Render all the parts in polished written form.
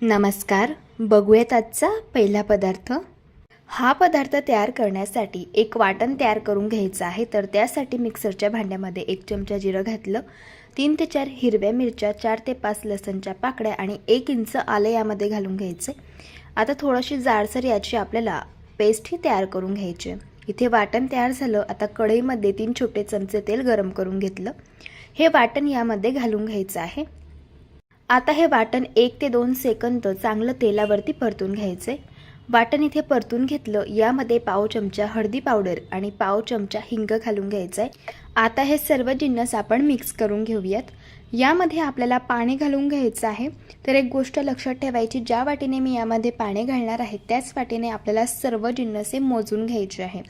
नमस्कार. बघूयात आजचा पहिला पदार्थ. हा पदार्थ तयार करण्यासाठी एक वाटण तयार करून घ्यायचं आहे. तर त्यासाठी मिक्सरच्या भांड्यामध्ये 1 चमचा जिरं घातलं, 3 ते 4 हिरव्या मिरच्या, 4 ते 5 लसणच्या पाकळ्या आणि 1 इंच आलं यामध्ये घालून घ्यायचे. आता थोडीशी जाडसर याची आपल्याला पेस्ट ही तयार करून घ्यायची. इथे वाटण तयार झालं. आता कढईमध्ये 3 छोटे चमचे तेल गरम करून घेतलं. हे वाटण यामध्ये घालून घ्यायचं आहे. आता हे वाटण 1 ते 2 सेकंद चांगलं तेलावरती परतून घ्यायचे. वाटण इथे परतून घेतलं. यामध्ये पाव चमचा हळदी पावडर आणि पाव चमचा हिंग घालून घ्यायचं आहे. आता हे सर्व जिन्नस आपण मिक्स करून घेऊयात. यामध्ये आपल्याला पाणी घालून घ्यायचं आहे. तर एक गोष्ट लक्षात ठेवायची, ज्या वाटीने मी यामध्ये पाणी घालणार आहे त्याच वाटीने आपल्याला सर्व जिन्नस मोजून घ्यायचे आहे.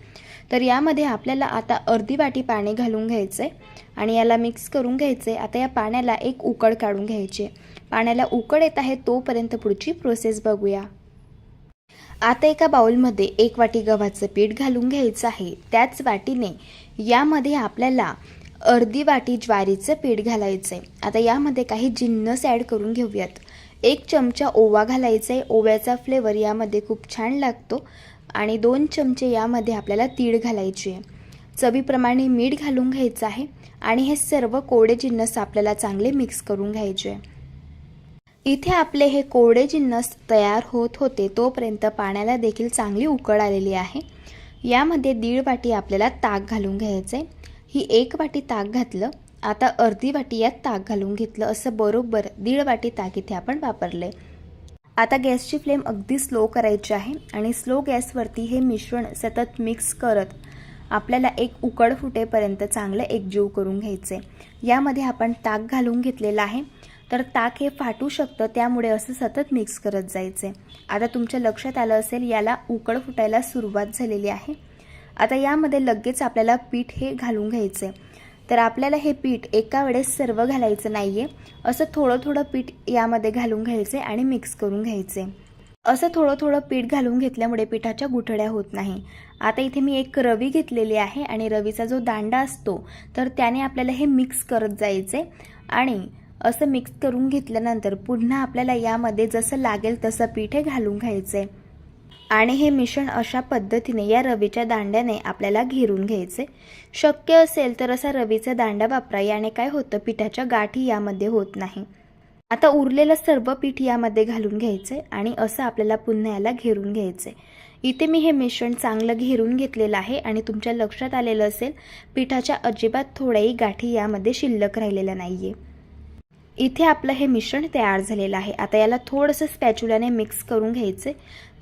तर यामध्ये आपल्याला आता अर्धी वाटी पाणी घालून घ्यायचं आहे आणि याला मिक्स करून घ्यायचे. आता या पाण्याला एक उकळ काढून घ्यायची. पाण्याला उकळ येत आहे तोपर्यंत पुढची प्रोसेस बघूया. आता एका बाउलमध्ये 1 वाटी गव्हाचं पीठ घालून घ्यायचं आहे. त्याच वाटीने यामध्ये आपल्याला अर्धी वाटी ज्वारीचं पीठ घालायचं आहे. आता यामध्ये काही जिन्नस ॲड करून घेऊयात. 1 चमचा ओवा घालायचा आहे. ओव्याचा फ्लेवर यामध्ये खूप छान लागतो. आणि 2 चमचे यामध्ये आपल्याला तीळ घालायचे आहे. चवीप्रमाणे मीठ घालून घ्यायचं आहे आणि हे सर्व कोरडे जिन्नस आपल्याला चांगले मिक्स करून घ्यायचे. इथे आपले हे कोरडे जिन्नस तयार होत होते तोपर्यंत पाण्याला देखील चांगली उकळ आलेली आहे. यामध्ये 1.5 वाटी आपल्याला ताक घालून घ्यायचे. ही 1 वाटी ताक घातलं. आता अर्धी वाटी यात ताक घालून घेतलं. असं बरोबर 1.5 वाटी ताक इथे आपण वापरले. आता गॅसची फ्लेम अगदी स्लो करायची आहे आणि स्लो गॅसवरती हे मिश्रण सतत मिक्स करत आपल्याला एक उकळ फुटेपर्यंत चांगलं एकजीव करून घ्यायचे. यामध्ये आपण ताक घालून घेतलेलं आहे. तर ताक हे फाटू शकतं, त्यामुळे असं सतत मिक्स करत जायचे. आता तुमच्या लक्षात आलं असेल याला उकळ फुटायला सुरुवात झालेली आहे. आता यामध्ये लगेच आपल्याला पीठ हे घालून घ्यायचे. तर आपल्याला हे पीठ एका वेळेस सर्व घालायचं नाहीये. असं थोडं थोडं पीठ यामध्ये घालून घ्यायचे आणि मिक्स करून घ्यायचे. असं थोडं थोडं पीठ घालून घेतल्यामुळे पिठाच्या गुठळ्या होत नाही. आता इथे मी एक रवी घेतलेली आहे आणि रवीचा जो दांडा असतो तर त्याने आपल्याला हे मिक्स करत जायचे. आणि असं मिक्स करून घेतल्यानंतर पुन्हा आपल्याला यामध्ये जसं लागेल तसं पीठ हे घालून घ्यायचे आणि हे मिश्रण अशा पद्धतीने या रवीच्या दांड्याने आपल्याला घेरून घ्यायचे. शक्य असेल तर असा रवीचा दांडा वापरा. याने काय होतं, पिठाच्या गाठी यामध्ये होत नाही. आता उरलेलं सर्व पीठ यामध्ये घालून घ्यायचे आणि असं आपल्याला पुन्हा याला घेरून घ्यायचे. इथे मी हे मिश्रण चांगलं घेरून घेतलेलं आहे आणि तुमच्या लक्षात आलेलं असेल पिठाच्या अजिबात थोड्याही गाठी यामध्ये शिल्लक राहिलेल्या नाहीये. इथे आपलं हे मिश्रण तयार झालेलं आहे. आता याला थोडंसं स्पॅच्युलाने मिक्स करून घ्यायचे.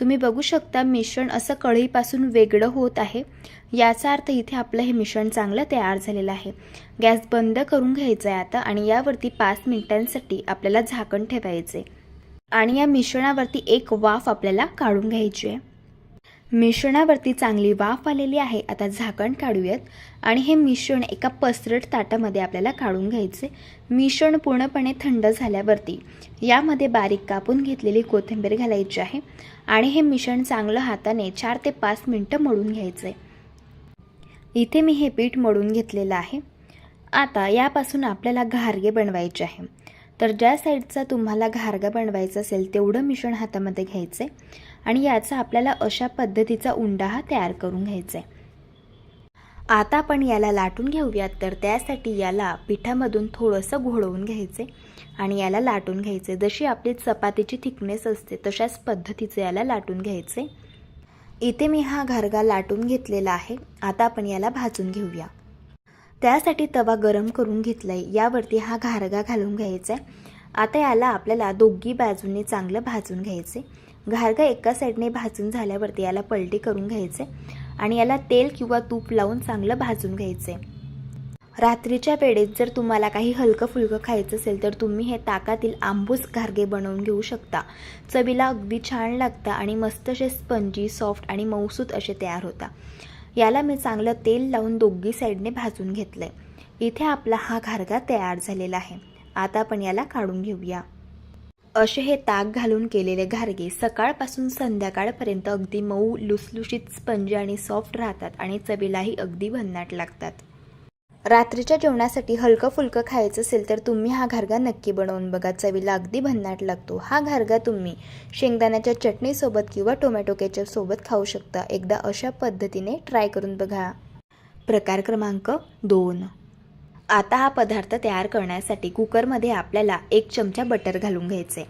तुम्ही बघू शकता मिश्रण असं कढईपासून वेगळं होत आहे. याचा अर्थ इथे आपलं हे मिश्रण चांगलं तयार झालेलं आहे. गॅस बंद करून घ्यायचा आहे आता आणि यावरती 5 मिनिटांसाठी आपल्याला झाकण ठेवायचे आणि या मिश्रणावरती एक वाफ आपल्याला काढून घ्यायची आहे. मिश्रणावरती चांगली वाफ आलेली आहे. आता झाकण काढूयात आणि हे मिश्रण एका पसरट ताटामध्ये आपल्याला काढून घ्यायचे. मिश्रण पूर्णपणे थंड झाल्यावरती यामध्ये बारीक कापून घेतलेली कोथिंबीर घालायची आहे आणि हे मिश्रण चांगलं हाताने 4 ते 5 मिनिटं मळून घ्यायचे. इथे मी हे पीठ मळून घेतलेलं आहे. आता यापासून आपल्याला घारगे बनवायचे आहे. तर ज्या साईडचा तुम्हाला घारगा बनवायचा असेल तेवढं मिश्रण हातामध्ये घ्यायचे आणि याचा आपल्याला अशा पद्धतीचा उंडा हा तयार करून घ्यायचा आहे. आता आपण याला लाटून घेऊयात. तर त्यासाठी याला पिठामधून थोडंसं घोळवून घ्यायचे आणि याला लाटून घ्यायचे. जशी आपली चपातीची थिकनेस असते तशाच पद्धतीचे याला लाटून घ्यायचे. इथे मी हा घारगा लाटून घेतलेला आहे. आता आपण याला भाजून घेऊया. त्यासाठी तवा गरम करून घेतलाय. यावरती हा घारगा घालून घ्यायचा आहे. आता याला आपल्याला दोघी बाजूंनी चांगलं भाजून घ्यायचे. घारगा एका साईडने भाजून झाल्यावरती याला पलटी करून घ्यायचे आणि याला तेल किंवा तूप लावून चांगलं भाजून घ्यायचे. रात्रीच्या वेळेत जर तुम्हाला काही हलकं फुलकं खायचं असेल तर तुम्ही हे ताकातील आंबूस घारगे बनवून घेऊ शकता. चवीला अगदी छान लागतं आणि मस्त असे स्पंजी, सॉफ्ट आणि मऊसूत असे तयार होता. याला मी चांगलं तेल लावून दोघी साईडने भाजून घेतलंय. इथे आपला हा घारगा तयार झालेला आहे. आता आपण याला काढून घेऊया. असे हे ताक घालून केलेले घारगे सकाळपासून संध्याकाळपर्यंत अगदी मऊ, लुसलुशीत, स्पंजी आणि सॉफ्ट राहतात आणि चवीलाही अगदी भन्नाट लागतात. रात्रीच्या जेवणासाठी हलकं फुलकं खायचं असेल तर तुम्ही हा घारगा नक्की बनवून बघा. चवीला अगदी भन्नाट लागतो. हा घारगा तुम्ही शेंगदाण्याच्या चटणीसोबत किंवा टोमॅटो केचपसोबत खाऊ शकता. एकदा अशा पद्धतीने ट्राय करून बघा. प्रकार क्रमांक 2. आता हा पदार्थ तयार करण्यासाठी कुकरमध्ये आपल्याला 1 चमचा बटर घालून घ्यायचे.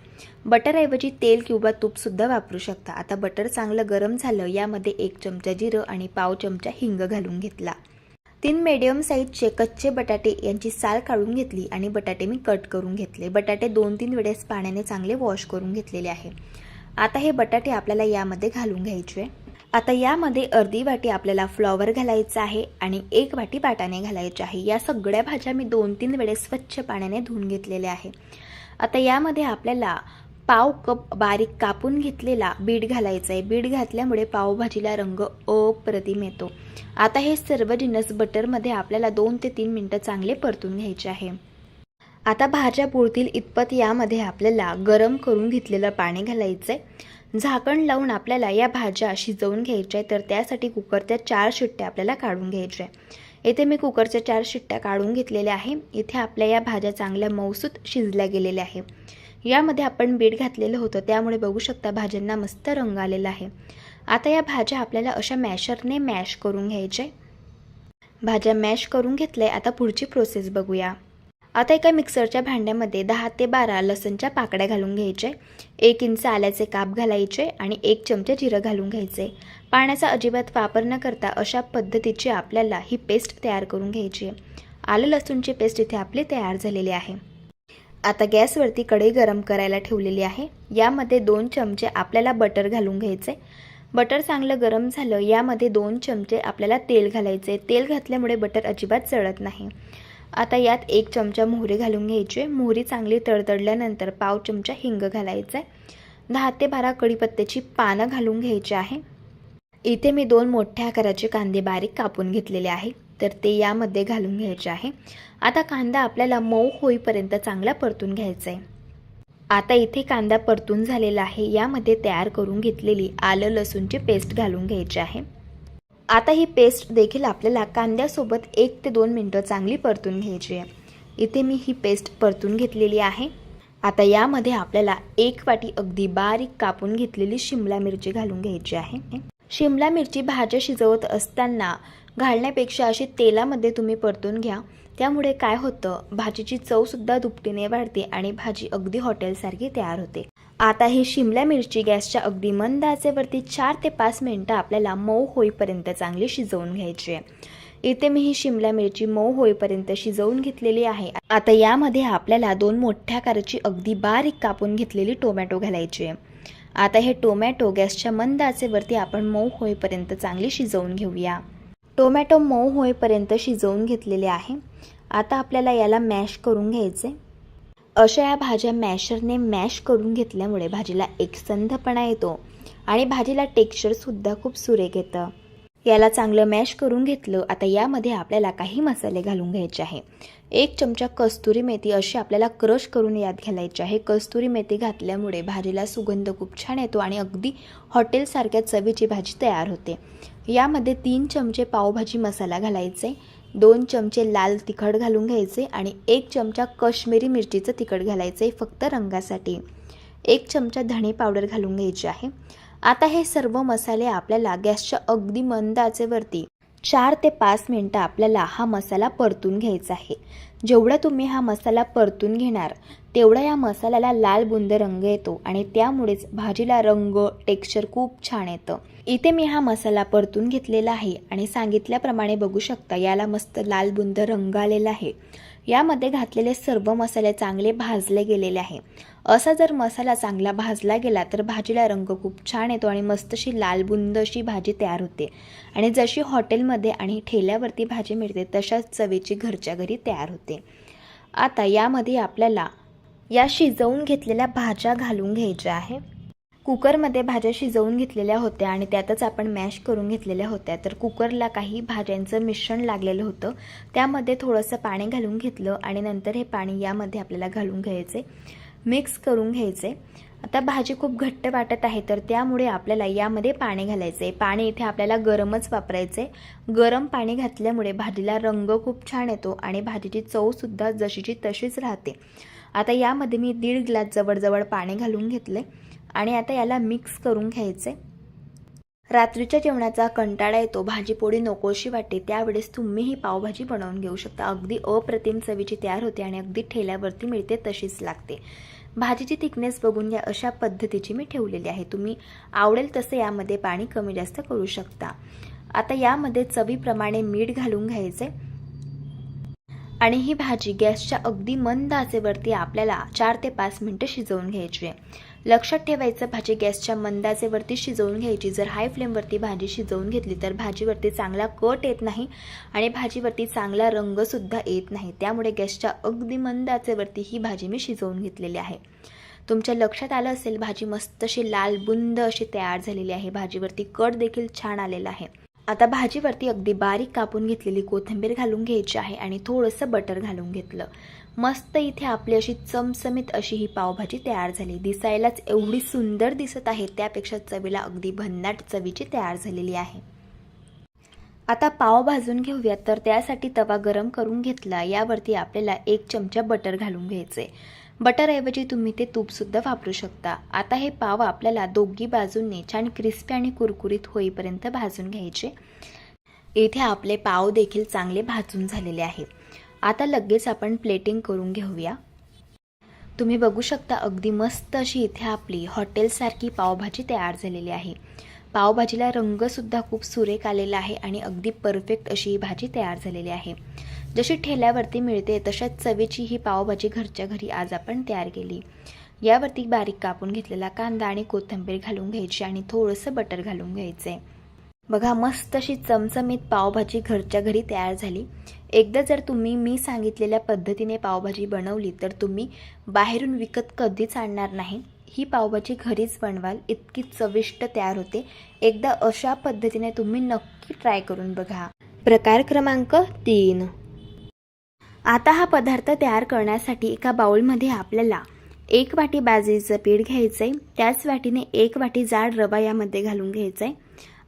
बटरऐवजी तेल किंवा तूपसुद्धा वापरू शकता. आता बटर चांगलं गरम झालं, यामध्ये 1 चमचा जिरं आणि पाव चमचा हिंग घालून घेतला. 3 मीडियम साईजचे कच्चे बटाटे यांची साल काढून घेतली आणि बटाटे मी कट करून घेतले. बटाटे 2-3 वेळेस पाण्याने चांगले वॉश करून घेतलेले आहे. आता हे बटाटे आपल्याला यामध्ये घालून घ्यायचे. आता यामध्ये अर्धी वाटी आपल्याला फ्लॉवर घालायचं आहे आणि 1 वाटी वाटाणे घालायचे आहे. या सगळ्या भाज्या मी 2-3 वेळेस स्वच्छ पाण्याने धुवून घेतलेल्या आहे. आता यामध्ये आपल्याला पाव कप बारीक कापून घेतलेला बीट घालायचा आहे. बीट घातल्यामुळे पावभाजीला रंग अप्रतिम येतो. आता हे सर्व जिन्नस बटरमध्ये आपल्याला 2 ते 3 मिनिटं चांगले परतून घ्यायचे आहे. आता भाज्या पुरतील इतपत यामध्ये आपल्याला गरम करून घेतलेलं पाणी घालायचं आहे. झाकण लावून आपल्याला या भाज्या शिजवून घ्यायच्या आहे. तर त्यासाठी कुकरच्या 4 शिट्ट्या आपल्याला काढून घ्यायच्या आहे. येथे मी कुकरच्या 4 शिट्ट्या काढून घेतलेल्या आहे. इथे आपल्या या भाज्या चांगल्या मऊसूत शिजल्या गेलेल्या आहे. यामध्ये आपण बीट घातलेलं होतं, त्यामुळे बघू शकता भाज्यांना मस्त रंग आलेला आहे. आता या भाज्या आपल्याला अशा मॅशरने मॅश करून घ्यायच्या. भाज्या मॅश करून घेतल्या. आता पुढची प्रोसेस बघूया. आता एका मिक्सरच्या भांड्यामध्ये 10 ते 12 लसणच्या पाकळ्या घालून घ्यायचे. 1 इंच आल्याचे काप घालायचे आणि 1 चमचा जिरं घालून घ्यायचे. पाण्याचा अजिबात वापर न करता अशा पद्धतीची आपल्याला ही पेस्ट तयार करून घ्यायची. आलं लसूणची पेस्ट इथे आपली तयार झालेली आहे. आता गॅसवरती कढई गरम करायला ठेवलेली आहे. यामध्ये 2 चमचे आपल्याला बटर घालून घ्यायचे. बटर चांगलं गरम झालं, यामध्ये 2 चमचे आपल्याला तेल घालायचे. तेल घातल्यामुळे बटर अजिबात जळत नाही. आता यात 1 चमचा मोहरी घालून घ्यायची. मोहरी चांगली तडतडल्यानंतर पाव चमचा हिंग घालायचा. 10 ते 12 कढीपत्त्याची पानं घालून घ्यायची आहे. इथे मी 2 मोठ्या आकाराचे कांदे बारीक कापून घेतलेले आहे, तर ते यामध्ये घालून घ्यायचे आहे. आता कांदा आपल्याला मऊ होईपर्यंत चांगला परतून घ्यायचा आहे. आता इथे कांदा परतून झालेला आहे. यामध्ये तयार करून घेतलेली आलं लसूणची पेस्ट घालून घ्यायची आहे. आता ही पेस्ट देखील आपल्याला कांद्यासोबत 1 ते 2 मिनिटं चांगली परतून घ्यायची आहे. इथे मी ही पेस्ट परतून घेतलेली आहे. आता यामध्ये आपल्याला 1 वाटी अगदी बारीक कापून घेतलेली शिमला मिरची घालून घ्यायची आहे. शिमला मिरची भाज्या शिजवत असताना घालण्यापेक्षा अशी तेलामध्ये तुम्ही परतून घ्या. त्यामुळे काय होतं, भाजीची चवसुद्धा दुपटीने वाढते आणि भाजी अगदी हॉटेलसारखी तयार होते. आता ही शिमला मिरची गॅसच्या अगदी मंद आचेवरती 4 ते 5 मिनिटं आपल्याला मऊ होईपर्यंत चांगली शिजवून घ्यायची आहे. इथे मी ही शिमला मिरची मऊ होईपर्यंत शिजवून घेतलेली आहे. आता यामध्ये आपल्याला 2 मोठ्या आकाराची अगदी बारीक कापून घेतलेली टोमॅटो घालायची आहे. आता हे टोमॅटो गॅसच्या मंद आचेवरती आपण मऊ होईपर्यंत चांगली शिजवून घेऊया. टोमॅटो मऊ होईपर्यंत शिजवून घेतलेले आहे. आता आपल्याला याला मॅश करून घ्यायचे. अशा या भाज्या मॅशरने मॅश करून घेतल्यामुळे भाजीला एकसंधपणा येतो आणि भाजीला टेक्स्चरसुद्धा खूप सुरेख येतं. याला चांगलं मॅश करून घेतलं. आता यामध्ये आपल्याला काही मसाले घालून घ्यायचे आहे. 1 चमचा कस्तुरी मेथी अशी आपल्याला क्रश करून यात घालायची आहे. कस्तुरी मेथी घातल्यामुळे भाजीला सुगंध खूप छान येतो आणि अगदी हॉटेलसारख्या चवीची भाजी तयार होते. यामध्ये 3 चमचे पावभाजी मसाला घालायचे. 2 चमचे लाल तिखट घालून घ्यायचे आणि 1 चमचा काश्मीरी मिरचीचं तिखट घालायचे फक्त रंगासाठी. 1 चमचा धणे पावडर घालून घ्यायची आहे. आता हे सर्व मसाले आपल्याला गॅसच्या अगदी मंद आचेवरती 4 ते 5 मिनिटं आपल्याला हा मसाला परतून घ्यायचा आहे. जेवढा तुम्ही हा मसाला परतून घेणार तेवढा या मसाल्याला लाल बुंद रंग येतो आणि त्यामुळेच भाजीला रंग टेक्स्चर खूप छान येतं. इथे मी हा मसाला परतून घेतलेला आहे आणि सांगितल्याप्रमाणे बघू शकता याला मस्त लाल बुंद रंग आलेला आहे. यामध्ये घातलेले सर्व मसाले चांगले भाजले गेलेले आहे. असा जर मसाला चांगला भाजला गेला तर भाजीला रंग खूप छान येतो आणि मस्त अशी लालबुंद अशी भाजी तयार होते आणि जशी हॉटेलमध्ये आणि ठेल्यावरती भाजी मिळते तशाच चवीची घरच्या घरी तयार होते. आता यामध्ये आपल्याला या शिजवून घेतलेल्या भाज्या घालून घ्यायच्या आहे. कुकरमध्ये भाज्या शिजवून घेतलेल्या होत्या आणि त्यातच आपण मॅश करून घेतलेल्या होत्या. तर कुकरला काही भाज्यांचं मिश्रण लागलेलं होतं, त्यामध्ये थोडंसं पाणी घालून घेतलं आणि नंतर हे पाणी यामध्ये आपल्याला घालून घ्यायचे, मिक्स करून घ्यायचे. आता भाजी खूप घट्ट वाटत आहे, तर त्यामुळे आपल्याला यामध्ये पाणी घालायचं आहे. पाणी इथे आपल्याला गरमच वापरायचं आहे. गरम पाणी घातल्यामुळे भाजीला रंग खूप छान येतो आणि भाजीची चवसुद्धा जशीची तशीच राहते. आता यामध्ये मी 1.5 ग्लास जवळजवळ पाणी घालून घेतलं आणि आता याला मिक्स करून घ्यायचं आहे. रात्रीच्या जेवणाचा कंटाळा येतो, भाजीपोळी नकोशी वाटते, त्यावेळेस तुम्हीही पावभाजी बनवून घेऊ शकता. अगदी अप्रतिम चवीची तयार होते आणि अगदी ठेल्यावरती मिळते तशीच लागते. भाजीची थिकनेस बघून घ्या, अशा पद्धतीची मी ठेवलेली आहे. तुम्ही आवडेल तसं यामध्ये पाणी कमी जास्त करू शकता. आता यामध्ये चवीप्रमाणे मीठ घालून घ्यायचे आणि ही भाजी गॅसच्या अगदी मंद आचेवरती आपल्याला 4 ते 5 मिनिटं शिजवून घ्यायची आहे. लक्षात ठेवायचं, भाजी गॅसच्या मंद आचेवरती शिजवून घ्यायची. जर हाय फ्लेमवरती भाजी शिजवून घेतली तर भाजीवरती चांगला कट येत नाही आणि भाजीवरती चांगला रंगसुद्धा येत नाही. त्यामुळे गॅसच्या अगदी मंद आचेवरती ही भाजी मी शिजवून घेतलेली आहे. तुमच्या लक्षात आलं असेल, भाजी मस्त अशी लाल बुंद अशी तयार झालेली आहे. भाजीवरती कट देखील छान आलेला आहे. आता भाजीवरती अगदी बारीक कापून घेतलेली कोथिंबीर घालून घ्यायची आहे आणि थोडंसं बटर घालून घेतलं. मस्त इथे आपली अशी चमचमीत अशी ही पावभाजी तयार झाली. दिसायलाच एवढी सुंदर दिसत आहे, त्यापेक्षा चवीला अगदी भन्नाट चवीची तयार झालेली आहे. आता पाव भाजून घेऊयात, तर त्यासाठी तवा गरम करून घेतला. यावरती आपल्याला 1 चमचा बटर घालून घ्यायचे. बटरऐवजी तुम्ही ते तूपसुद्धा वापरू शकता. आता हे पाव आपल्याला दोघी बाजूंनी छान क्रिस्पी आणि कुरकुरीत होईपर्यंत भाजून घ्यायचे. इथे आपले पाव देखील चांगले भाजून झालेले आहेत. आता लगेच आपण प्लेटिंग करून घेऊया. तुम्ही बघू शकता, अगदी मस्त अशी इथे आपली हॉटेलसारखी पावभाजी तयार झालेली आहे. पावभाजीला रंगसुद्धा खूप सुरेख आलेला आहे आणि अगदी परफेक्ट अशी ही भाजी तयार झालेली आहे. जशी ठेल्यावरती मिळते तशाच चवीची ही पावभाजी घरच्या घरी आज आपण तयार केली. यावरती बारीक कापून घेतलेला कांदा आणि कोथिंबीर घालून घ्यायची आणि थोडंसं बटर घालून घ्यायचे. बघा, मस्त अशी चमचमीत पावभाजी घरच्या घरी तयार झाली. एकदा जर तुम्ही मी सांगितलेल्या पद्धतीने पावभाजी बनवली तर तुम्ही बाहेरून विकत कधीच आणणार नाही. ही पावभाजी घरीच बनवाल, इतकी चविष्ट तयार होते. एकदा अशा पद्धतीने तुम्ही नक्की ट्राय करून बघा. प्रकार क्रमांक 3. आता हा पदार्थ तयार करण्यासाठी एका बाउलमध्ये आपल्याला 1 वाटी बाजरीचं पीठ घ्यायचं आहे. त्याच वाटीने 1 वाटी जाड रवा यामध्ये घालून घ्यायचा आहे.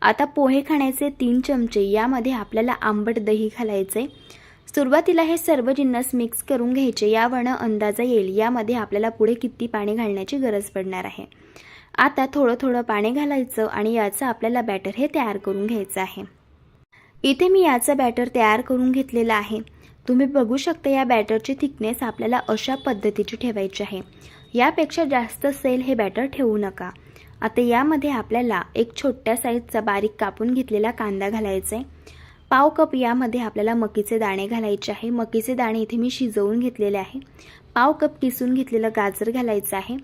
आता पोहे खाण्याचे 3 चमचे यामध्ये आपल्याला आंबट दही घालायचे. सुरुवातीला हे सर्व जिन्नस मिक्स करून घ्यायचे. यावरनं अंदाजा येईल यामध्ये आपल्याला पुढे किती पाणी घालण्याची गरज पडणार आहे. आता थोडं थोडं पाणी घालायचं आणि याचं आपल्याला बॅटर हे तयार करून घ्यायचं आहे. इथे मी याचं बॅटर तयार करून घेतलेलं आहे. तुम्ही बघू शकता, या बॅटरची थिकनेस आपल्याला अशा पद्धतीची ठेवायची आहे. यापेक्षा जास्त सैल हे बॅटर ठेवू नका. आता यामध्ये आपल्याला एक छोट्या साईजचा बारीक कापून घेतलेला कांदा घालायचा आहे. पाव कप यामध्ये आपल्याला मकीचे दाणे घालायचे आहे. मकीचे दाणे इथे मी शिजवून घेतलेले आहे. पाव कप किसून घेतलेलं गाजर घालायचं आहे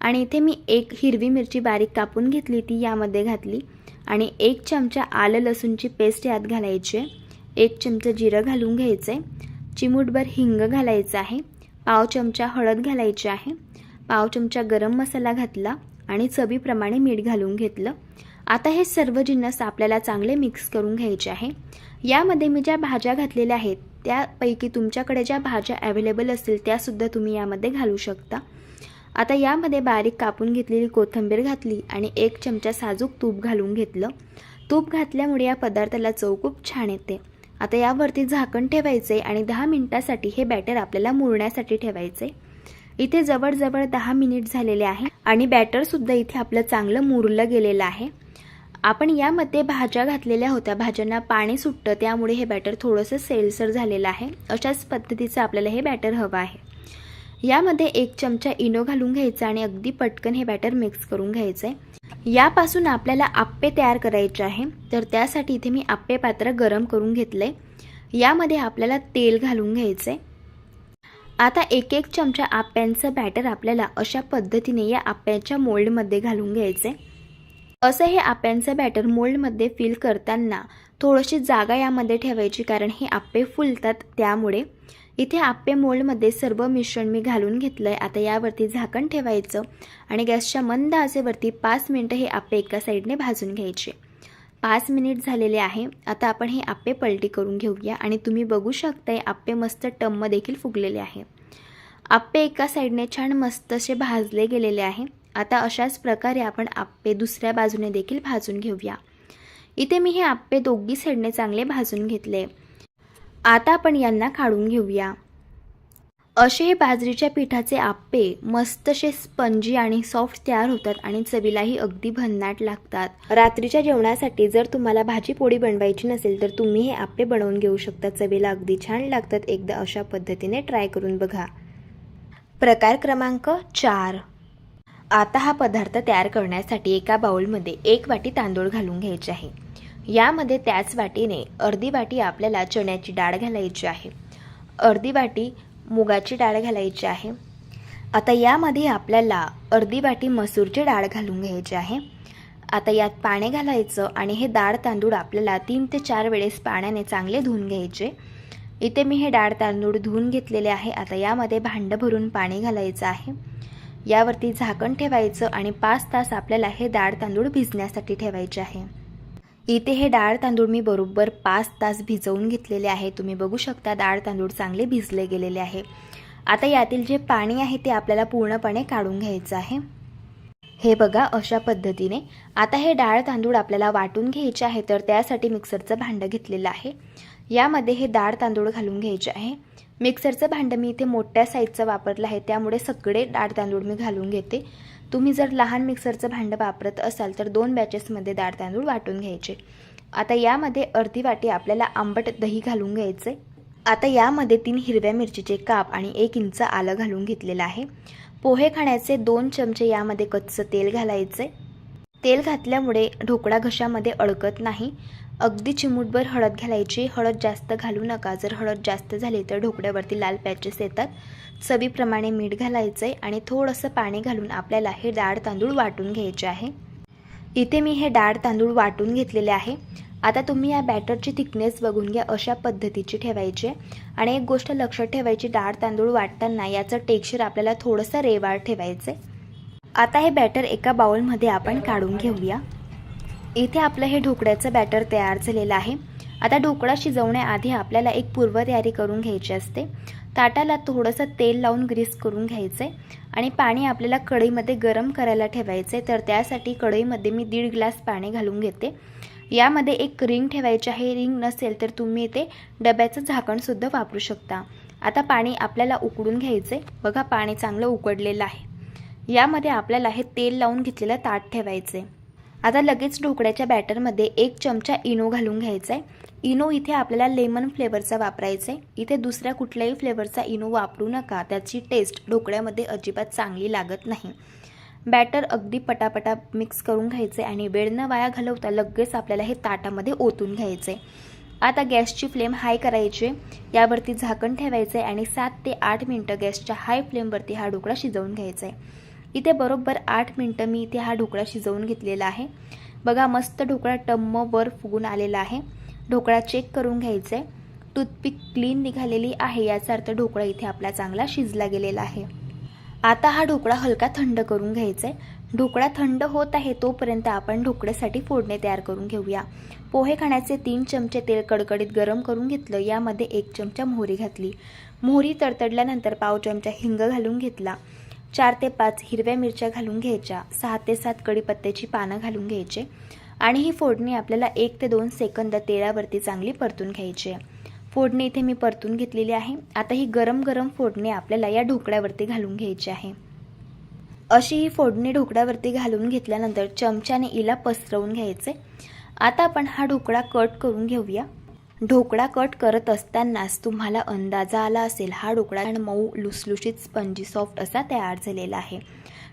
आणि इथे मी 1 हिरवी मिरची बारीक कापून घेतली ती यामध्ये घातली आणि 1 चमचा आलं लसूणची पेस्ट यात घालायची आहे. 1 चमचा जिरं घालून घ्यायचं आहे. चिमूटभर हिंग घालायचं आहे. पाव चमचा हळद घालायची आहे. पाव चमचा गरम मसाला घातला आणि चवीप्रमाणे मीठ घालून घेतलं. आता हे सर्व जिन्नस आपल्याला चांगले मिक्स करून घ्यायचे आहे. यामध्ये मी ज्या भाज्या घातलेल्या आहेत त्यापैकी तुमच्याकडे ज्या भाज्या अवेलेबल असतील त्यासुद्धा तुम्ही यामध्ये घालू शकता. आता यामध्ये बारीक कापून घेतलेली कोथिंबीर घातली आणि 1 चमचा साजूक तूप घालून घेतलं. तूप घातल्यामुळे या पदार्थाला चव खूप छान येते. आता यावरती झाकण ठेवायचे आणि 10 मिनिटासाठी हे बॅटर आपल्याला मुरण्यासाठी ठेवायचे. इथे जवळजवळ 10 मिनिट झालेले आहे आणि बॅटरसुद्धा इथे आपलं चांगलं मुरलं गेलेलं आहे. आपण यामध्ये भाज्या घातलेल्या होत्या, भाज्यांना पाणी सुटतं, त्यामुळे हे बॅटर थोडंसं सेलसर झालेलं आहे. अशाच पद्धतीचं आपल्याला हे बॅटर हवं आहे. यामध्ये 1 चमचा इनो घालून घ्यायचा आणि अगदी पटकन हे बॅटर मिक्स करून घ्यायचं आहे. यापासून आपल्याला आप्पे तयार करायचे आहे, तर त्यासाठी इथे मी आप्पे पात्र गरम करून घेतले. यामध्ये आपल्याला तेल घालून घ्यायचं आहे. आता 1-1 चमचा आप्यांचं बॅटर आपल्याला अशा पद्धतीने या आप्याच्या मोल्डमध्ये घालून घ्यायचे. असं हे आप्यांचं बॅटर मोल्डमध्ये फिल करताना थोडीशी जागा यामध्ये ठेवायची, कारण हे आप्पे फुलतात. त्यामुळे इथे आप्पे मोल्डमध्ये सर्व मिश्रण मी घालून घेतलं आहे. आता यावरती झाकण ठेवायचं आणि गॅसच्या मंद आचेवरती 5 मिनिटं हे आप्पे एका साईडने भाजून घ्यायचे. 5 मिनिट झालेले आहे. आता आपण हे आप्पे पलटी करून घेऊया आणि तुम्ही बघू शकता आप्पे मस्त टम्म देखील फुगलेले आहे. आप्पे एका साईडने छान मस्त असे भाजले गेलेले आहे. आता अशाच प्रकारे आपण आप्पे दुसऱ्या बाजूने देखील भाजून घेऊया. इथे मी हे आप्पे दोघी साईडने चांगले भाजून घेतले. आता आपण यांना काढून घेऊया. असे हे बाजरीच्या पिठाचे आप्पे मस्तसे स्पंजी आणि सॉफ्ट तयार होतात आणि चवीलाही अगदी भन्नाट लागतात. रात्रीच्या जेवणासाठी जर तुम्हाला भाजी पोळी बनवायची नसेल तर तुम्ही हे आप्पे बनवून घेऊ शकता. चवीला अगदी छान लागतात. एकदा अशा पद्धतीने ट्राय करून बघा. प्रकार क्रमांक 4. आता हा पदार्थ तयार करण्यासाठी एका बाउलमध्ये 1 वाटी तांदूळ घालून घ्यायचे आहे. यामध्ये त्याच वाटीने अर्धी वाटी आपल्याला चण्याची डाळ घालायची आहे. अर्धी वाटी मुगाची डाळ घालायची आहे. आता यामध्ये आपल्याला अर्धी वाटी मसूरची डाळ घालून घ्यायची आहे. आता यात पाणी घालायचं आणि हे डाळ तांदूळ आपल्याला 3 ते 4 वेळेस पाण्याने चांगले धुवून घ्यायचे. इथे मी हे डाळ तांदूळ धुवून घेतलेले आहे. आता यामध्ये भांडं भरून पाणी घालायचं आहे. यावरती झाकण ठेवायचं आणि 5 तास आपल्याला हे डाळ तांदूळ भिजण्यासाठी ठेवायचे आहे. इथे हे डाळ तांदूळ मी बरोबर 5 तास भिजवून घेतलेले आहे. तुम्ही बघू शकता डाळ तांदूळ चांगले भिजले गेलेले आहे. आता यातील जे पाणी आहे ते आपल्याला पूर्णपणे काढून घ्यायचं आहे. हे बघा अशा पद्धतीने. आता हे डाळ तांदूळ आपल्याला वाटून घ्यायचे आहे तर त्यासाठी मिक्सरचं भांडं घेतलेलं आहे. यामध्ये हे डाळ तांदूळ घालून घ्यायचे आहे. मिक्सरचं भांडं मी इथे मोठ्या साईजचं वापरलं आहे त्यामुळे सगळे डाळ तांदूळ मी घालून घेते. तुम्ही जर लहान मिक्सरचं भांडं वापरत असाल तर 2 बॅचेसमध्ये डाळ तांदूळ वाटून घ्यायचे. आता यामध्ये अर्धी वाटी आपल्याला आंबट दही घालून घ्यायचे. आता यामध्ये 3 हिरव्या मिरचीचे काप आणि 1 इंच आलं घालून घेतलेलं आहे. पोहे खाण्याचे 2 चमचे यामध्ये कच्चं तेल घालायचे. तेल घातल्यामुळे ढोकळा घशामध्ये अडकत नाही. अगदी चिमूटभर हळद घालायची. हळद जास्त घालू नका. जर हळद जास्त झाली तर ढोकळ्यावरती लाल पॅचेस येतात. चवीप्रमाणे मीठ घालायचं आहे आणि थोडंसं पाणी घालून आपल्याला हे डाळ तांदूळ वाटून घ्यायचे आहे. इथे मी हे डाळ तांदूळ वाटून घेतलेले आहे. आता तुम्ही या बॅटरची थिकनेस बघून घ्या. अशा पद्धतीची ठेवायची आणि एक गोष्ट लक्षात ठेवायची, डाळ तांदूळ वाटताना याचं टेक्स्चर आपल्याला थोडंसं रेवाळ ठेवायचं आहे. आता हे बॅटर एका बाउलमध्ये आपण काढून घेऊया. इथे आपलं हे ढोकळ्याचं बॅटर तयार झालेलं आहे. आता ढोकळा शिजवण्याआधी आपल्याला एक पूर्वतयारी करून घ्यायची असते. ताटाला थोडंसं तेल लावून ग्रीस करून घ्यायचं आणि पाणी आपल्याला कढईमध्ये गरम करायला ठेवायचे. तर त्यासाठी कढईमध्ये मी 1.5 ग्लास पाणी घालून घेते. यामध्ये एक रिंग ठेवायची आहे. रिंग नसेल तर तुम्ही इथे डब्याचं झाकणसुद्धा वापरू शकता. आता पाणी आपल्याला उकळून घ्यायचे. बघा पाणी चांगलं उकडलेलं आहे. यामध्ये आपल्याला हे तेल लावून घेतलेलं ताट ठेवायचे. आता लगेच ढोकळ्याच्या बॅटरमध्ये 1 चमचा इनो घालून घ्यायचा आहे. इनो इथे आपल्याला लेमन फ्लेवरचा वापरायचा आहे. इथे दुसऱ्या कुठल्याही फ्लेवरचा इनो वापरू नका. त्याची टेस्ट ढोकळ्यामध्ये अजिबात चांगली लागत नाही. बॅटर अगदी पटापटा मिक्स करून घ्यायचे आणि वेळ न वाया घालवता लगेच आपल्याला हे ताटामध्ये ओतून घ्यायचे. आता गॅसची फ्लेम हाय करायची. यावरती झाकण ठेवायचे आणि 7 ते 8 मिनिटं गॅसच्या हाय फ्लेमवरती हा ढोकळा शिजवून घ्यायचा आहे. इथे बरोबर 8 मिनिटं मी इथे हा ढोकळा शिजवून घेतलेला आहे. बघा मस्त ढोकळा टम्म वर फुगून आलेला आहे. ढोकळा चेक करून घ्यायचा आहे. टूथपिक क्लीन निघालेली आहे, याचा अर्थ ढोकळा इथे आपला चांगला शिजला गेलेला आहे. आता हा ढोकळा हलका थंड करून घ्यायचा आहे. ढोकळा थंड होत आहे तोपर्यंत आपण ढोकळ्यासाठी फोडणी तयार करून घेऊया. पोहे खाण्याचे 3 चमचे तेल कडकडीत गरम करून घेतलं. यामध्ये 1 चमचा मोहरी घातली. मोहरी तडतडल्यानंतर पाव चमचा हिंग घालून घेतला. 4 ते 5 हिरव्या मिरच्या घालून घ्यायच्या. 6 ते 7 कढीपत्त्याची पानं घालून घ्यायचे आणि ही फोडणी आपल्याला 1 ते 2 सेकंद तेलावरती चांगली परतून घ्यायची आहे. फोडणी इथे मी परतून घेतलेली आहे. आता ही गरम गरम फोडणी आपल्याला या ढोकळ्यावरती घालून घ्यायची आहे. अशी ही फोडणी ढोकळ्यावरती घालून घेतल्यानंतर चमच्याने हिला पसरवून घ्यायचे. आता आपण हा ढोकळा कट करून घेऊया. ढोकळा कट करत असतानाच तुम्हाला अंदाजा आला असेल हा ढोकळा मऊ लुसलुशीत स्पंजी सॉफ्ट असा तयार झालेला आहे.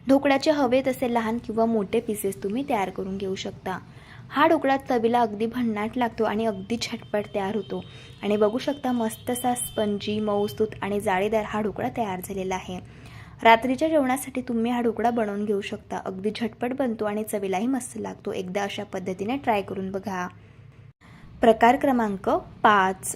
ढोकळ्याचे हवे तसे लहान किंवा मोठे पीसेस तुम्ही तयार करून घेऊ शकता. हा ढोकळा चवीला अगदी भन्नाट लागतो आणि अगदी झटपट तयार होतो आणि बघू शकता मस्त असा स्पंजी मऊसूत आणि जाळीदार हा ढोकळा तयार झालेला आहे. रात्रीच्या जेवणासाठी तुम्ही हा ढोकळा बनवून घेऊ शकता. अगदी झटपट बनतो आणि चवीलाही मस्त लागतो. एकदा अशा पद्धतीने ट्राय करून बघा. प्रकार क्रमांक 5.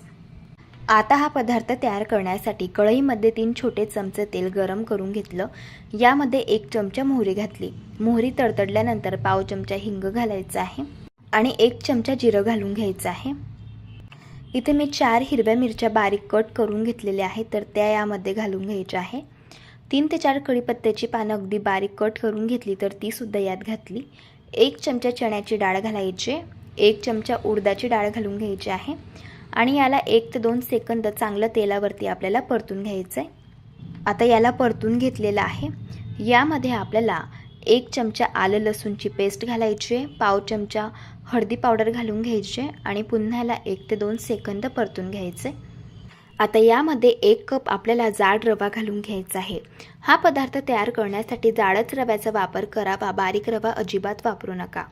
आता हा पदार्थ तयार करण्यासाठी कढईमध्ये 3 छोटे चमचे तेल गरम करून घेतलं. यामध्ये 1 चमचा मोहरी घातली. मोहरी तडतडल्यानंतर पाव चमचा हिंग घालायचा आहे आणि 1 चमचा जिरं घालून घ्यायचं आहे. इथे मी 4 हिरव्या मिरच्या बारीक कट करून घेतलेल्या आहेत तर त्या यामध्ये घालून घ्यायच्या आहे. 3 ते 4 कढीपत्त्याची पानं अगदी बारीक कट करून घेतली तर तीसुद्धा यात घातली. 1 चमचा चण्याची डाळ घालायची, 1 चमचा उडदाची डाळ घालून घ्यायची आहे आणि याला 1 ते 2 सेकंद चांगलं तेलावरती आपल्याला परतून घ्यायचं आहे. आता याला परतून घेतलेलं आहे. यामध्ये आपल्याला 1 चमचा आलं लसूणची पेस्ट घालायची आहे, पाव चमचा हळदी पावडर घालून घ्यायची आणि पुन्हा याला 1 ते 2 सेकंद परतून घ्यायचे. आता यामध्ये 1 कप आपल्याला जाड रवा घालून घ्यायचा आहे. हा पदार्थ तयार करण्यासाठी जाडच रव्याचा वापर करावा, बारीक रवा अजिबात वापरू नका.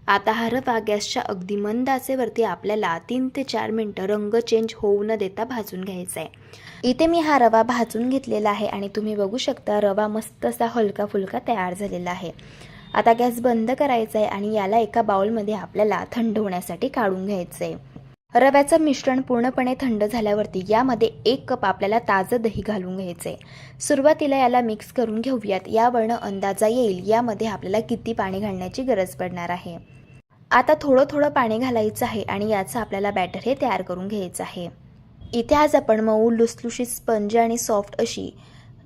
आता हा रवा गॅसच्या अगदी मंद आचेवरती आपल्याला 3 ते 4 मिनटं रंग चेंज होऊ न देता भाजून घ्यायचा आहे. इथे मी हा रवा भाजून घेतलेला आहे आणि तुम्ही बघू शकता रवा मस्त असा हलका फुलका तयार झालेला आहे. आता गॅस बंद करायचा आहे आणि याला एका बाउलमध्ये आपल्याला थंड होण्यासाठी काढून घ्यायचं आहे. रव्याचं मिश्रण पूर्णपणे थंड झाल्यावरती यामध्ये 1 कप आपल्याला ताजं दही घालून घ्यायचं आहे. सुरुवातीला याला मिक्स करून घेऊयात. यावरनं अंदाजा येईल यामध्ये आपल्याला किती पाणी घालण्याची गरज पडणार आहे. आता थोडं थोडं पाणी घालायचं आहे आणि याचं आपल्याला बॅटर हे तयार करून घ्यायचं आहे. इथे आज आपण मऊ लुसलुशीत स्पंज आणि सॉफ्ट अशी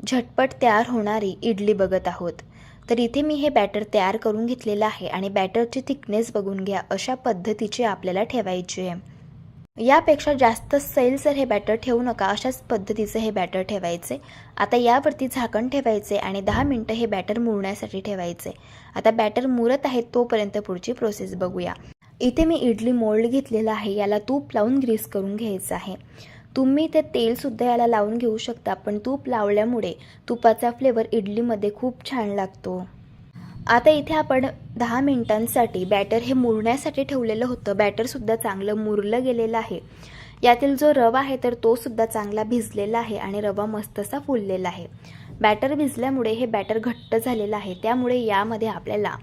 झटपट तयार होणारी इडली बघत आहोत. तर इथे मी हे बॅटर तयार करून घेतलेलं आहे आणि बॅटरची थिकनेस बघून घ्या. अशा पद्धतीचे आपल्याला ठेवायचे आहे. यापेक्षा जास्त सैलसर हे बॅटर ठेवू नका, अशाच पद्धतीचं हे बॅटर ठेवायचे. आता यावरती झाकण ठेवायचे आणि 10 मिनटं हे बॅटर मुरण्यासाठी ठेवायचे. आता बॅटर मुरत आहे तोपर्यंत पुढची प्रोसेस बघूया. इथे मी इडली मोल्ड घेतलेला आहे. याला तूप लावून ग्रीस करून घ्यायचं आहे. तुम्ही ते तेलसुद्धा याला लावून घेऊ शकता, पण तूप लावल्यामुळे तुपाचा फ्लेवर इडलीमध्ये खूप छान लागतो. आता इथे आपण 10 मिनिटांसाठी बॅटर हे मुरण्यासाठी ठेवलेलं होतं. बॅटरसुद्धा चांगलं मुरलं गेलेलं आहे. यातील जो रवा आहे तर तो सुद्धा चांगला भिजलेला आहे आणि रवा मस्त असा फुललेला आहे. बॅटर भिजल्यामुळे हे बॅटर घट्ट झालेलं आहे. त्यामुळे यामध्ये आपल्याला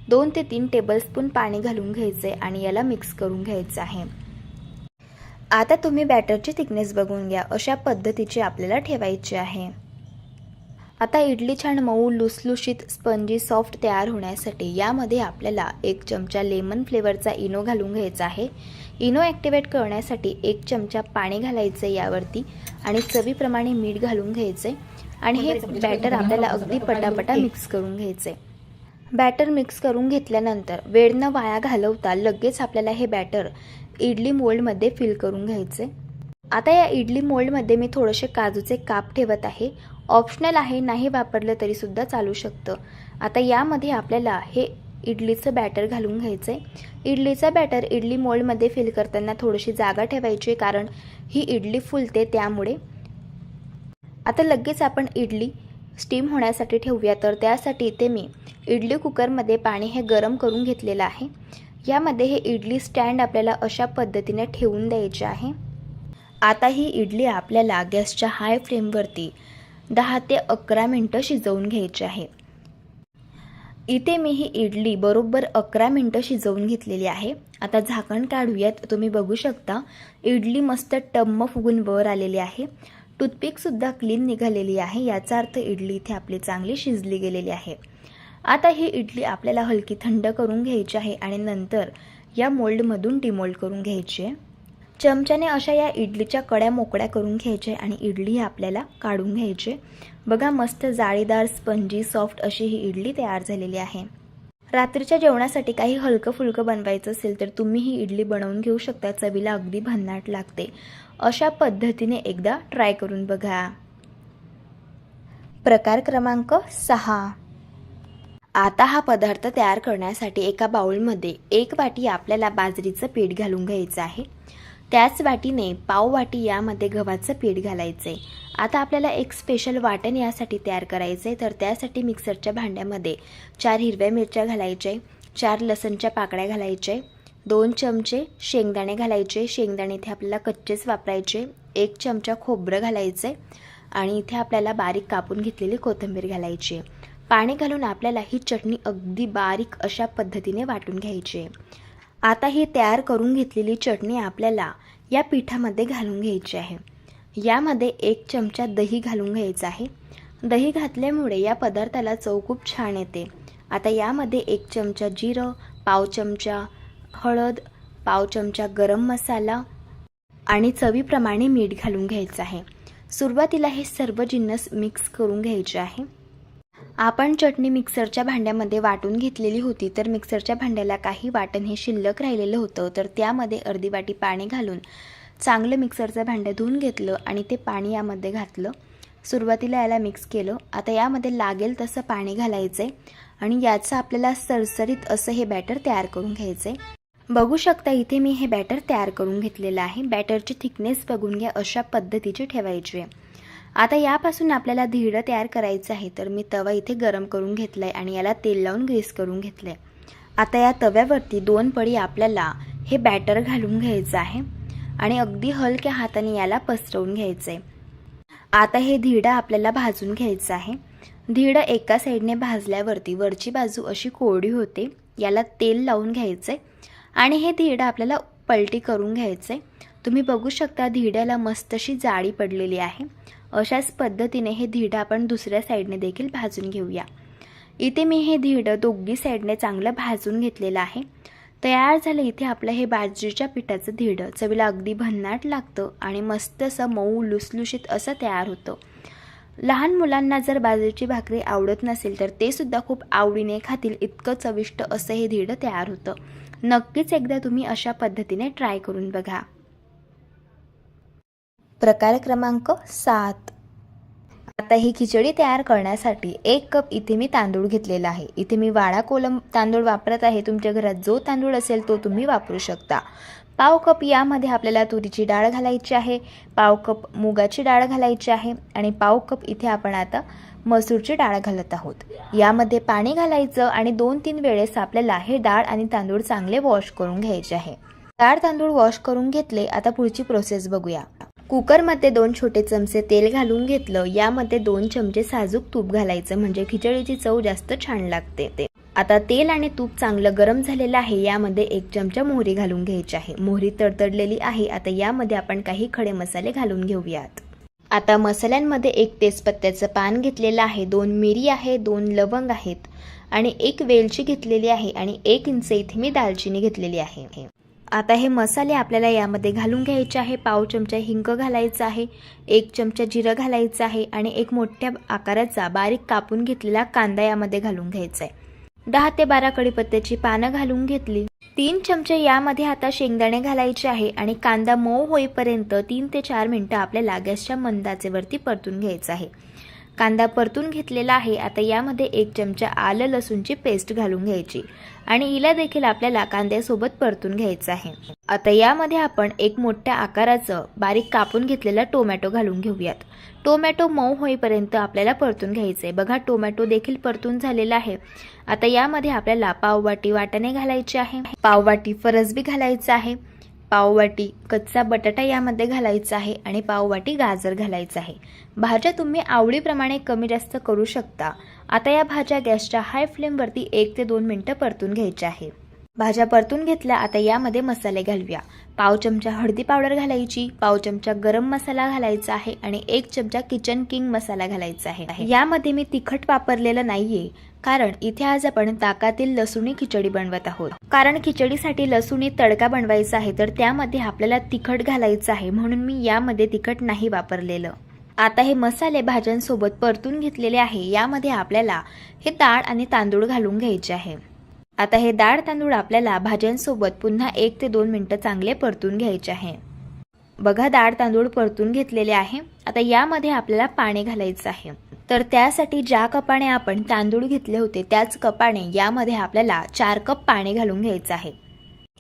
2 ते 3 टेबलस्पून पाणी घालून घ्यायचे आणि याला मिक्स करून घ्यायचं आहे. आता तुम्ही बॅटरची थिकनेस बघून घ्या. अशा पद्धतीचे आपल्याला ठेवायचे आहे. आता इडली छान मऊ लुसलुशीत स्पंजी सॉफ्ट तयार होण्यासाठी यामध्ये आपल्याला 1 चमचा लेमन फ्लेवरचा इनो घालून घ्यायचा आहे. इनो ॲक्टिवेट करण्यासाठी 1 चमचा पाणी घालायचं यावरती आणि चवीप्रमाणे मीठ घालून घ्यायचे आणि हे बॅटर आपल्याला अगदी पटापटा मिक्स करून घ्यायचे. बॅटर मिक्स करून घेतल्यानंतर वेळ न वाया घालवता लगेच आपल्याला हे बॅटर इडली मोल्डमध्ये फिल करून घ्यायचे. आता या इडली मोल्डमध्ये मी थोडेसे काजूचे काप ठेवत आहे. ऑप्शनल आहे, नाही वापरलं तरीसुद्धा चालू शकतं. आता यामध्ये आपल्याला हे इडलीचं बॅटर घालून घ्यायचं आहे. इडलीचं बॅटर इडली मोल्डमध्ये फिल करताना थोडीशी जागा ठेवायची, कारण ही इडली फुलते त्यामुळे. आता लगेच आपण इडली स्टीम होण्यासाठी ठेवूया. तर त्यासाठी इथे मी इडली कुकरमध्ये पाणी हे गरम करून घेतलेलं आहे. यामध्ये हे इडली स्टँड आपल्याला अशा पद्धतीने ठेवून द्यायचे आहे. आता ही इडली आपल्याला गॅसच्या हाय फ्लेमवरती 10 ते 11 मिनटं शिजवून घ्यायची आहे. इथे मी ही इडली बरोबर 11 मिनटं शिजवून घेतलेली आहे. आता झाकण काढूयात. तुम्ही बघू शकता इडली मस्त टम्म फुगून वर आलेली आहे. टूथपिकसुद्धा क्लीन निघालेली आहे. याचा अर्थ इडली इथे आपली चांगली शिजली गेलेली आहे. आता ही इडली आपल्याला हलकी थंड करून घ्यायची आहे आणि नंतर या मोल्डमधून डिमोल्ड करून घ्यायची आहे. चमच्याने अशा या इडलीच्या कड्या मोकळ्या करून घ्यायचे आणि इडली आपल्याला काढून घ्यायची. बघा मस्त जाळीदार स्पंजी सॉफ्ट अशी ही इडली तयार झालेली आहे. रात्रीच्या जेवणासाठी काही हलकं फुलकं बनवायचं असेल तर तुम्ही ही इडली बनवून घेऊ शकता. चवीला अगदी भन्नाट लागते. अशा पद्धतीने एकदा ट्राय करून बघा. प्रकार क्रमांक 6. आता हा पदार्थ तयार करण्यासाठी एका बाउलमध्ये 1 वाटी आपल्याला बाजरीचं पीठ घालून घ्यायचं आहे. त्याच वाटीने पाव वाटी यामध्ये गव्हाचं पीठ घालायचं आहे. आता आपल्याला एक स्पेशल वाटण यासाठी तयार करायचं आहे. तर त्यासाठी मिक्सरच्या भांड्यामध्ये 4 हिरव्या मिरच्या घालायच्या, 4 लसणच्या पाकळ्या घालायच्या, 2 चमचे शेंगदाणे घालायचे. शेंगदाणे इथे आपल्याला कच्चेच वापरायचे. 1 चमचा खोबरं घालायचं आणि इथे आपल्याला बारीक कापून घेतलेली कोथिंबीर घालायची. पाणी घालून आपल्याला ही चटणी अगदी बारीक अशा पद्धतीने वाटून घ्यायची. आता ही तयार करून घेतलेली चटणी आपल्याला या पिठामध्ये घालून घ्यायची आहे. यामध्ये 1 चमचा दही घालून घ्यायचं आहे. दही घातल्यामुळे या पदार्थाला चव खूप छान येते. आता यामध्ये 1 चमचा जिरं, पाव चमचा हळद, पाव चमचा गरम मसाला आणि चवीप्रमाणे मीठ घालून घ्यायचं आहे. सुरुवातीला हे सर्व जिन्नस मिक्स करून घ्यायचे आहे। आपण चटणी मिक्सरच्या भांड्यामध्ये वाटून घेतलेली होती, तर मिक्सरच्या भांड्याला काही वाटण हे शिल्लक राहिलेलं होतं, तर त्यामध्ये अर्धी वाटी पाणी घालून चांगलं मिक्सरचं भांडं धुवून घेतलं आणि ते पाणी यामध्ये घातलं। सुरुवातीला याला मिक्स केलं। आता यामध्ये लागेल तसं पाणी घालायचं आहे आणि याचं आपल्याला सरसरीत असं हे बॅटर तयार करून घ्यायचं आहे। बघू शकता इथे मी हे बॅटर तयार करून घेतलेलं आहे। बॅटरची थिकनेस बघून घ्या, अशा पद्धतीची ठेवायची आहे। आता यापासून आपल्याला धिरडं तयार करायचं आहे, तर मी तवा इथे गरम करून घेतला आहे आणि याला तेल लावून ग्रीस करून घेतलं आहे। आता या तव्यावरती 2 पळी आपल्याला हे बॅटर घालून घ्यायचं आहे आणि अगदी हलक्या हाताने याला पसरवून घ्यायचं आहे। आता हे धिरडं आपल्याला भाजून घ्यायचं आहे। धिरडं एका साईडने भाजल्यावरती वरची बाजू अशी कोरडी होते, याला तेल लावून घ्यायचं आहे आणि हे धिरडं आपल्याला पलटी करून घ्यायचं आहे। तुम्ही बघू शकता धिरड्याला मस्त अशी जाळी पडलेली आहे। अशाच पद्धतीने हे धिरडं आपण दुसऱ्या साईडने देखील भाजून घेऊया। इथे मी हे धिरडं दोघी साईडने चांगलं भाजून घेतलेलं आहे। तयार झालं इथे आपलं हे बाजरीच्या पिठाचं धिरडं। चवीला अगदी भन्नाट लागतं आणि मस्त असं मऊ लुसलुशीत असं तयार होतं। लहान मुलांना जर बाजरीची भाकरी आवडत नसेल तर ते सुद्धा खूप आवडीने खातील, इतकं चविष्ट असं हे धिरडं तयार होतं। नक्कीच एकदा तुम्ही अशा पद्धतीने ट्राय करून बघा। प्रकार क्रमांक 7। आता ही खिचडी तयार करण्यासाठी 1 कप इथे मी तांदूळ घेतलेला आहे। इथे मी वाडा कोलम तांदूळ वापरत आहे, तुमच्या घरात जो तांदूळ असेल तो तुम्ही वापरू शकता। पाव कप यामध्ये आपल्याला तुरीची डाळ घालायची आहे, पाव कप मुगाची डाळ घालायची आहे आणि पाव कप इथे आपण आता मसूरची डाळ घालत आहोत। यामध्ये पाणी घालायचं आणि 2-3 वेळेस आपल्याला हे डाळ आणि तांदूळ चांगले वॉश करून घ्यायचे आहे। डाळ तांदूळ वॉश करून घेतले। आता पुढची प्रोसेस बघूया। कुकरमध्ये 2 छोटे चमचे तेल घालून घेतलं। यामध्ये 2 चमचे साजूक तूप घालायचं, म्हणजे खिचडीची चव जास्त छान लागते। आता तेल आणि तूप चांगलं गरम झालेलं आहे। यामध्ये 1 चमचा मोहरी घालून घ्यायची आहे। मोहरी तडतडलेली आहे। आता यामध्ये आपण काही खडे मसाले घालून घेऊयात। आता मसाल्यांमध्ये 1 तेजपत्त्याचं पान घेतलेलं आहे, 2 मिरी आहे, 2 लवंग आहेत आणि 1 वेलची घेतलेली आहे आणि 1 इंच इथे मी दालचिनी घेतलेली आहे। आता हे मसाले आपल्याला यामध्ये घालून घ्यायचे आहे। पाव चमचा हिंग घालायचा आहे, 1 चमचा जिरं घालायचं आहे आणि 1 मोठ्या आकाराचा बारीक कापून घेतलेला कांदा यामध्ये घालून घ्यायचा आहे। 10 ते 12 कढीपत्त्याची पानं घालून घेतली। 3 चमचे यामध्ये आता शेंगदाणे घालायचे आहे आणि कांदा मऊ होईपर्यंत 3 ते 4 मिनिटं आपल्याला गॅसच्या मंद आचेवरती परतून घ्यायचा आहे। कांदा परतून घेतलेला आहे। आता यामध्ये 1 चमचा आलं लसूणची पेस्ट घालून घ्यायची आणि हिला देखील आपल्याला कांद्यासोबत परतून घ्यायचं आहे। आता यामध्ये आपण 1 मोठ्या आकाराचं बारीक कापून घेतलेला टोमॅटो घालून घेऊयात। टोमॅटो मऊ होईपर्यंत आपल्याला परतून घ्यायचंय। बघा टोमॅटो देखील परतून झालेला आहे। आता यामध्ये आपल्याला पाववाटी वाटाणे घालायचे आहे, पाववाटी फरसबी घालायचं आहे, पाववाटी कच्चा बटाटा यामध्ये घालायचा आहे आणि पाववाटी गाजर घालायचं आहे। भाज्या तुम्ही आवडीप्रमाणे कमी जास्त करू शकता। आता या भाज्या गॅसच्या हाय फ्लेमवरती 1 ते 2 मिनिटं परतून घ्यायच्या आहे। भाज्या परतून घेतल्या। आता यामध्ये मसाले घालूया। पाव चमचा हळदी पावडर घालायची, पाव चमचा गरम मसाला घालायचा आहे आणि 1 चमचा किचन किंग मसाला घालायचा आहे। यामध्ये मी तिखट वापरलेलं नाहीये, कारण इथे आज आपण ताकातील लसूणी खिचडी बनवत आहोत। कारण खिचडीसाठी लसूणी तडका बनवायचा आहे, तर त्यामध्ये आपल्याला तिखट घालायचं आहे, म्हणून मी यामध्ये तिखट नाही वापरलेलं। आता हे मसाले भाज्यांसोबत परतून घेतलेले आहे। यामध्ये आपल्याला हे डाळ आणि तांदूळ घालून घ्यायचे आहे। आता हे डाळ तांदूळ आपल्याला भाज्यांसोबत पुन्हा 1 ते 2 मिनिटं चांगले परतून घ्यायचे आहे। बघा डाळ तांदूळ परतून घेतलेले आहे। आता यामध्ये आपल्याला पाणी घालायचं आहे, तर त्यासाठी ज्या कपाने आपण तांदूळ घेतले होते त्याच कपाने यामध्ये आपल्याला 4 कप पाणी घालून घ्यायचं आहे।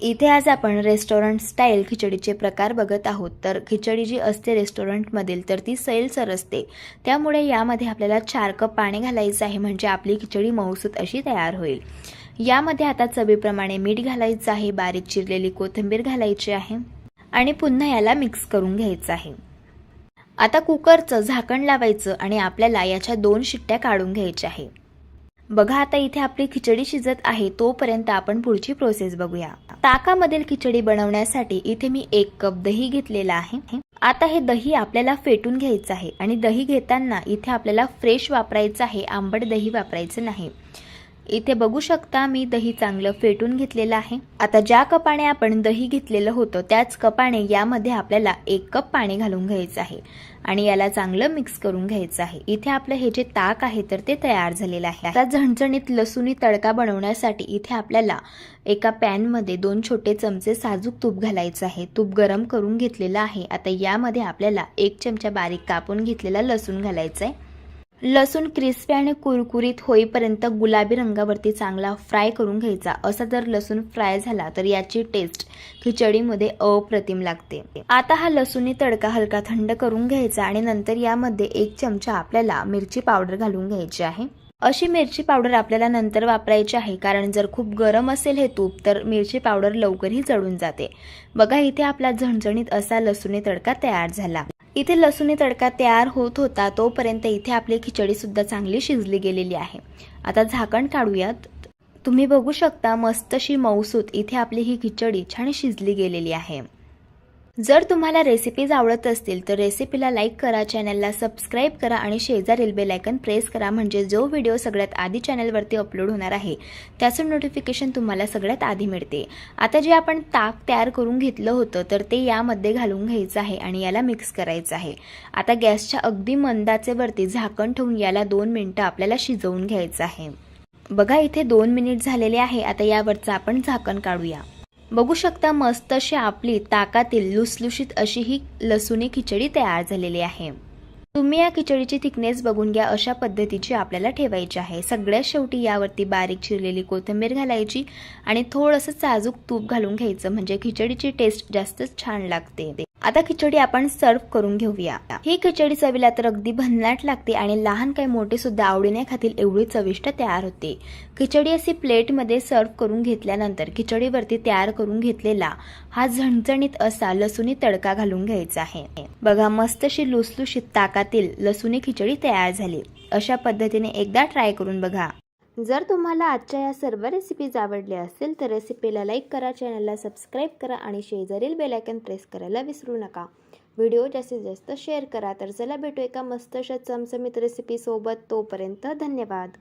इथे आज आपण रेस्टॉरंट स्टाईल खिचडीचे प्रकार बघत आहोत। तर खिचडी जी असते रेस्टॉरंटमधील तर ती सैलसर असते, त्यामुळे यामध्ये आपल्याला 4 कप पाणी घालायचं आहे, म्हणजे आपली खिचडी मऊसूत अशी तयार होईल। यामध्ये आता चवीप्रमाणे मीठ घालायचं आहे, बारीक चिरलेली कोथिंबीर घालायची आहे आणि पुन्हा याला मिक्स करून घ्यायचं आहे। आता कुकरचं झाकण लावायचं आणि आपल्याला याच्या 2 शिट्ट्या काढून घ्यायच्या आहे। बघा आता इथे आपली खिचडी शिजत आहे, तोपर्यंत आपण पुढची प्रोसेस बघूया। ताकामधील खिचडी बनवण्यासाठी इथे मी 1 कप दही घेतलेला आहे। आता हे दही आपल्याला फेटून घ्यायचं आहे आणि दही घेताना इथे आपल्याला फ्रेश वापरायचं आहे, आंबट दही वापरायचं नाही। इथे बघू शकता मी दही चांगलं फेटून घेतलेलं आहे। आता ज्या कपाने आपण दही घेतलेलं होतं त्याच कपाने यामध्ये आपल्याला 1 कप पाणी घालून घ्यायचं आहे आणि याला चांगलं मिक्स करून घ्यायचं आहे। इथे आपलं हे जे ताक आहे तर ते तयार झालेलं आहे। आता झणझणीत लसूणी तडका बनवण्यासाठी इथे आपल्याला एका पॅन मध्ये 2 छोटे चमचे साजूक तूप घालायचं आहे। तूप गरम करून घेतलेलं आहे। आता यामध्ये आपल्याला 1 चमचा बारीक कापून घेतलेला लसूण घालायचा आहे। लसूण क्रिस्पी आणि कुरकुरीत होईपर्यंत गुलाबी रंगावरती चांगला फ्राय करून घ्यायचा। असा जर लसूण फ्राय झाला तर याची टेस्ट खिचडीमध्ये अप्रतिम लागते। आता हा लसूणी तडका हलका थंड करून घ्यायचा आणि नंतर यामध्ये 1 चमचा आपल्याला मिरची पावडर घालून घ्यायची आहे। अशी मिरची पावडर आपल्याला नंतर वापरायची आहे, कारण जर खूप गरम असेल हे तूप तर मिरची पावडर लवकरही जळून जाते। बघा इथे आपला झणझणीत असा लसूणी तडका तयार झाला। इथे लसूणी तडका तयार होत होता तोपर्यंत इथे आपली खिचडी सुद्धा चांगली शिजली गेलेली आहे। आता झाकण काढूयात। तुम्ही बघू शकता मस्तशी मऊसूत इथे आपली ही खिचडी छान शिजली गेलेली आहे। जर तुम्हाला रेसिपीज आवडत असतील तर रेसिपीला लाईक करा, चॅनलला सबस्क्राईब करा आणि शेजारील बेल आयकॉन प्रेस करा, म्हणजे जो व्हिडिओ सगळ्यात आधी चॅनलवरती अपलोड होणार आहे त्याचं नोटिफिकेशन तुम्हाला सगळ्यात आधी मिळते। आता जे आपण ताक तयार करून घेतलं होतं तर ते यामध्ये घालून घ्यायचं आहे आणि याला मिक्स करायचं आहे। आता गॅसच्या अगदी मंद आचेवरती झाकण ठेवून याला 2 मिनिटं आपल्याला शिजवून घ्यायचं आहे। बघा इथे 2 मिनिट झालेले आहे। आता यावरचं आपण झाकण काढूया। बघू शकता मस्त अशी आपली ताकातील लुसलुशीत अशी ही लसूणी खिचडी तयार झालेली आहे। तुम्ही या खिचडीची थिकनेस बघून घ्या, अशा पद्धतीची आपल्याला ठेवायची आहे। सगळ्यात शेवटी यावरती बारीक चिरलेली कोथिंबीर घालायची आणि थोडंसं साजूक तूप घालून घ्यायचं, म्हणजे खिचडीची टेस्ट जास्तच छान लागते। आता खिचडी आपण सर्व करून घेऊया। ही खिचडी चवीला तर अगदी भन्नाट लागते आणि लहान काय मोठे सुद्धा आवडीने खातील एवढी चविष्ट तयार होते। खिचडी अशी प्लेटमध्ये सर्व करून घेतल्यानंतर खिचडीवरती तयार करून घेतलेला हा झणझणीत असा लसूणी तडका घालून घ्यायचा आहे। बघा मस्तशी लुसलुशीत ताकातील लसूणी खिचडी तयार झाली। अशा पद्धतीने एकदा ट्राय करून बघा। जर तुम्हाला आजच्या या सर्व रेसिपीज आवडल्या असतील तर रेसिपीला लाईक करा, चॅनलला सबस्क्राईब करा आणि शेजारील बेल आयकॉन प्रेस करायला विसरू नका। व्हिडिओ जास्तीत जास्त शेअर करा। तर चला भेटू एका मस्त अशा चमचमीत रेसिपी सोबत। तोपर्यंत धन्यवाद।